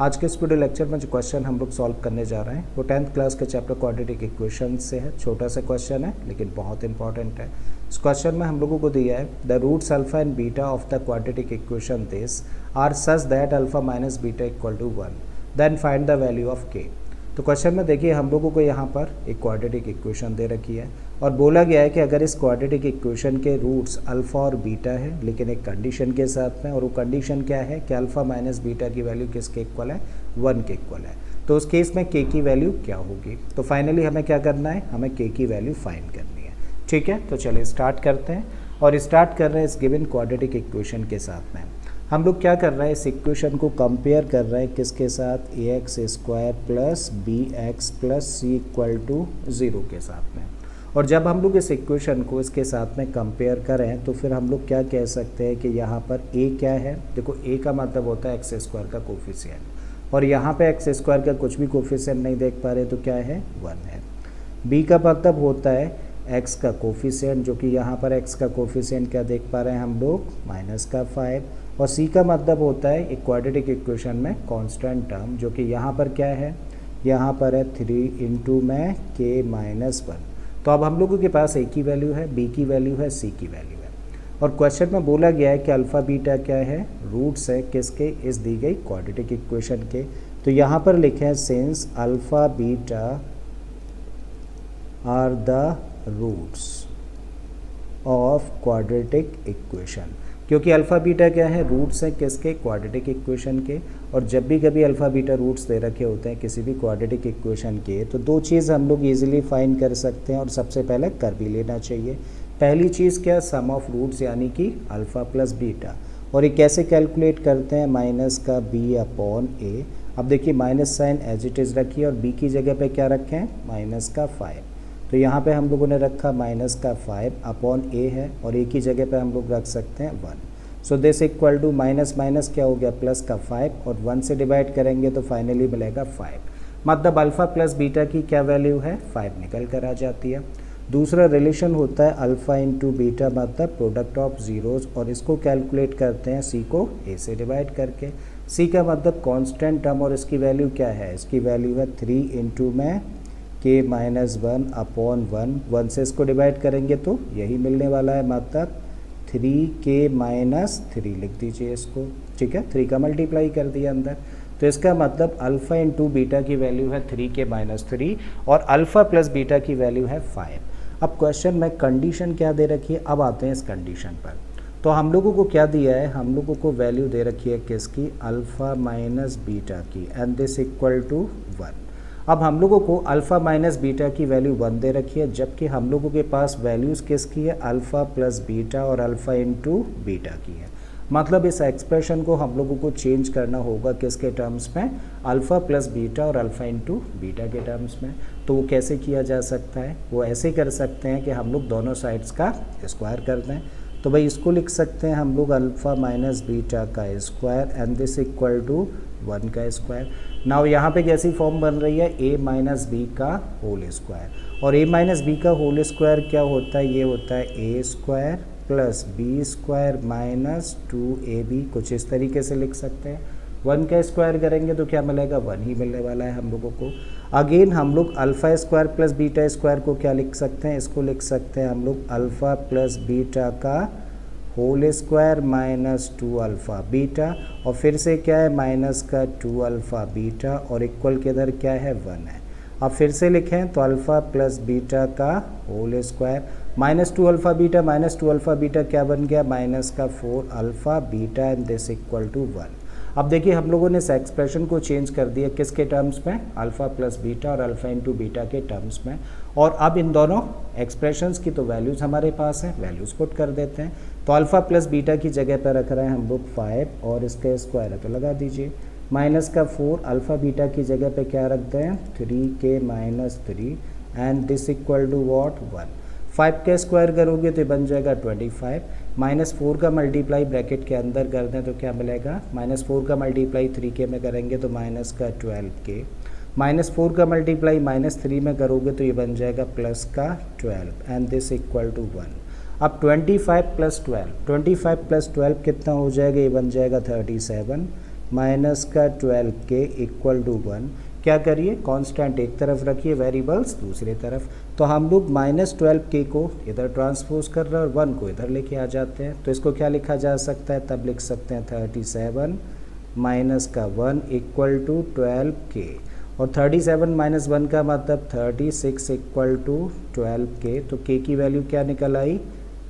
आज के इस वीडियो लेक्चर में जो क्वेश्चन हम लोग सॉल्व करने जा रहे हैं वो 10th क्लास के चैप्टर क्वाड्रेटिक इक्वेशन से है। छोटा सा क्वेश्चन है लेकिन बहुत इंपॉर्टेंट है। इस क्वेश्चन में हम लोगों को दिया है the roots alpha and beta of the quadratic equation this are such that alpha minus beta equal to 1, then find the value of k. तो क्वेश्चन में देखिए हम लोगों को यहाँ पर एक क्वाड्रेटिक इक्वेशन दे रखी है और बोला गया है कि अगर इस क्वाड्रेटिक इक्वेशन के रूट्स अल्फ़ा और बीटा है लेकिन एक कंडीशन के साथ में, और वो कंडीशन क्या है कि अल्फ़ा माइनस बीटा की वैल्यू किसके इक्वल है, 1 के इक्वल है। तो उस केस में के की वैल्यू क्या होगी। तो फाइनली हमें क्या करना है, हमें के की वैल्यू फाइंड करनी है। ठीक है, तो चलिए स्टार्ट करते हैं और स्टार्ट कर रहे हैं इस गिवन क्वाड्रेटिक इक्वेशन के साथ में। हम लोग क्या कर रहे हैं, इस इक्वेशन को कंपेयर कर रहे हैं किसके साथ, ax² plus bx plus c equal to 0 के साथ में। और जब हम लोग इस इक्वेशन को इसके साथ में कंपेयर करें तो फिर हम लोग क्या कह सकते हैं कि यहाँ पर a क्या है। देखो a का मतलब होता है x² का कोफिशिएंट, और यहाँ पे x² का कुछ भी कोफिशिएंट नहीं देख पा रहे तो क्या है, 1 है। b का मतलब होता है x का कोफिशिएंट, जो कि यहाँ पर x का कोफिशिएंट क्या देख पा रहे हैं हम लोग, -5। और c का मतलब होता है एक क्वाड्रेटिक इक्वेशन में कांस्टेंट टर्म, जो कि यहाँ पर क्या है, यहाँ पर है 3 इंटू में k-1। तो अब हम लोगों के पास a की वैल्यू है, b की वैल्यू है, c की वैल्यू है। और क्वेश्चन में बोला गया है कि अल्फ़ा बीटा क्या है, रूट्स है किसके, इस दी गई क्वाड्रेटिक इक्वेशन के। तो यहाँ पर लिखे हैं since alpha beta are the roots of quadratic equation, क्योंकि अल्फ़ा बीटा क्या है, रूट्स हैं किसके, क्वाड्रेटिक इक्वेशन के। और जब भी कभी अल्फ़ा बीटा रूट्स दे रखे होते हैं किसी भी क्वाड्रेटिक इक्वेशन के, तो दो चीज़ हम लोग इजीली फाइंड कर सकते हैं और सबसे पहले कर भी लेना चाहिए। पहली चीज़ क्या, सम ऑफ रूट्स यानी कि अल्फ़ा प्लस बीटा। और ये कैसे कैलकुलेट करते हैं, माइनस का b अपॉन a। अब देखिए minus sign as it is रखिए और b की जगह पे क्या रखें, -5। तो यहाँ पे हम लोगों ने रखा -5 अपॉन a है, और a की जगह पे हम लोग रख सकते हैं 1। So this equal to minus minus क्या हो गया, प्लस का 5, और 1 से डिवाइड करेंगे तो फाइनली मिलेगा 5। मतलब अल्फ़ा प्लस बीटा की क्या वैल्यू है, 5 निकल कर आ जाती है। दूसरा रिलेशन होता है अल्फ़ा इंटू बीटा, मतलब प्रोडक्ट ऑफ ज़ीरोज़, और इसको कैलकुलेट करते हैं c को a से डिवाइड करके। c का मतलब कांस्टेंट टर्म, और इसकी वैल्यू क्या है, इसकी वैल्यू है 3 इंटू में k-1 अपॉन 1 से इसको डिवाइड करेंगे तो यही मिलने वाला है, मतलब 3k-3 लिख दीजिए इसको। ठीक है, 3 का मल्टीप्लाई कर दिया अंदर। तो इसका मतलब अल्फ़ा इंटू बीटा की वैल्यू है 3k-3 और अल्फ़ा प्लस बीटा की वैल्यू है 5। अब क्वेश्चन में कंडीशन क्या दे रखी है, अब आते हैं इस कंडीशन पर। तो हम लोगों को क्या दिया है, हम लोगों को वैल्यू दे रखी है किसकी, अल्फ़ा माइनस बीटा की, एंड दिस इक्वल टू 1। अब हम लोगों को अल्फ़ा माइनस बीटा की वैल्यू 1 दे रखी है, जबकि हम लोगों के पास वैल्यूज़ किसकी है, अल्फ़ा प्लस बीटा और अल्फ़ा इंटू बीटा की है। मतलब इस एक्सप्रेशन को हम लोगों को चेंज करना होगा किसके टर्म्स में, अल्फ़ा प्लस बीटा और अल्फ़ा इंटू बीटा के टर्म्स में। तो वो कैसे किया जा सकता है, वो ऐसे कर सकते हैं कि हम लोग दोनों साइड्स का स्क्वायर कर दें। तो भाई इसको लिख सकते हैं हम लोग अल्फ़ा माइनस बीटा का square and this equal to 1 का स्क्वायर। नाउ यहाँ पे कैसी फॉर्म बन रही है, a माइनस बी का होल स्क्वायर, और a माइनस बी का होल स्क्वायर क्या होता है, ये होता है a square plus b square minus 2ab। कुछ इस तरीके से लिख सकते हैं। 1 का स्क्वायर करेंगे तो क्या मिलेगा, 1 ही मिलने वाला है हम लोगों को। अगेन हम लोग alpha square plus beta square को क्या लिख सकते हैं, इसको लिख सकते हैं हम लोग अल्फ़ा प्लस बीटा का whole square minus 2 alpha beta, और फिर से क्या है, माइनस का 2 अल्फ़ा बीटा, और इक्वल के इधर क्या है, 1 है। अब फिर से लिखें तो अल्फ़ा प्लस बीटा का whole square minus 2 alpha beta, minus 2 alpha beta क्या बन गया, माइनस का 4 alpha beta, and this equal to 1। अब देखिए हम लोगों ने इस एक्सप्रेशन को चेंज कर दिया किसके टर्म्स में, अल्फ़ा प्लस बीटा और अल्फ़ा इंटू बीटा के टर्म्स में। और अब इन दोनों एक्सप्रेशंस की तो वैल्यूज़ हमारे पास हैं, वैल्यूज़ पुट कर देते हैं। तो अल्फ़ा प्लस बीटा की जगह पर रख रहे हैं हम लोग 5, और इसका स्क्वायर है तो लगा दीजिए, माइनस का 4 अल्फ़ा बीटा की जगह पे क्या रखते हैं, 3k-3, and this equal to what, 1। 5 का स्क्वायर करोगे तो बन जाएगा 25, -4 का मल्टीप्लाई ब्रैकेट के अंदर कर दें तो क्या मिलेगा, -4 का मल्टीप्लाई 3k में करेंगे तो माइनस का 12k, -4 का मल्टीप्लाई -3 में करोगे तो ये बन जाएगा प्लस का 12, एंड दिस इक्वल टू 1। अब 25 प्लस 12 कितना हो जाएगा, ये बन जाएगा 37, माइनस का 12k इक्वल टू 1। क्या करिए, कांस्टेंट एक तरफ रखिए, वेरिएबल्स दूसरी तरफ। तो हम लोग -12k को इधर ट्रांसपोज कर रहे हैं और 1 को इधर लेके आ जाते हैं। तो इसको क्या लिखा जा सकता है, तब लिख सकते हैं 37 माइनस का 1 इक्वल टू 12k। और 37 माइनस 1 का मतलब 36 इक्वल टू 12k। तो k की वैल्यू क्या निकल आई,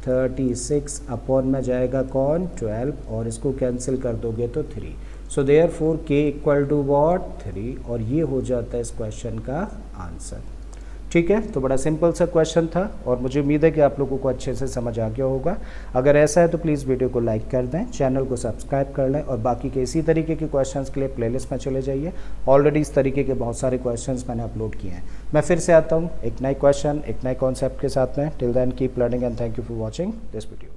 36 अपॉन में जाएगा कौन, 12, और इसको कैंसिल कर दोगे तो 3। So therefore k equal to what, 3। और ये हो जाता है इस क्वेश्चन का आंसर। ठीक है, तो बड़ा सिंपल सा क्वेश्चन था और मुझे उम्मीद है कि आप लोगों को अच्छे से समझ आ गया होगा। अगर ऐसा है तो प्लीज़ वीडियो को लाइक कर दें, चैनल को सब्सक्राइब कर लें और बाकी के इसी तरीके के क्वेश्चंस के लिए प्लेलिस्ट में चले जाइए। ऑलरेडी इस तरीके के बहुत सारे क्वेश्चंस मैंने अपलोड किए हैं। मैं फिर से आता हूँ एक नए क्वेश्चन, एक नए कॉन्सेप्ट के साथ में। Till then keep learning and thank you for watching this video.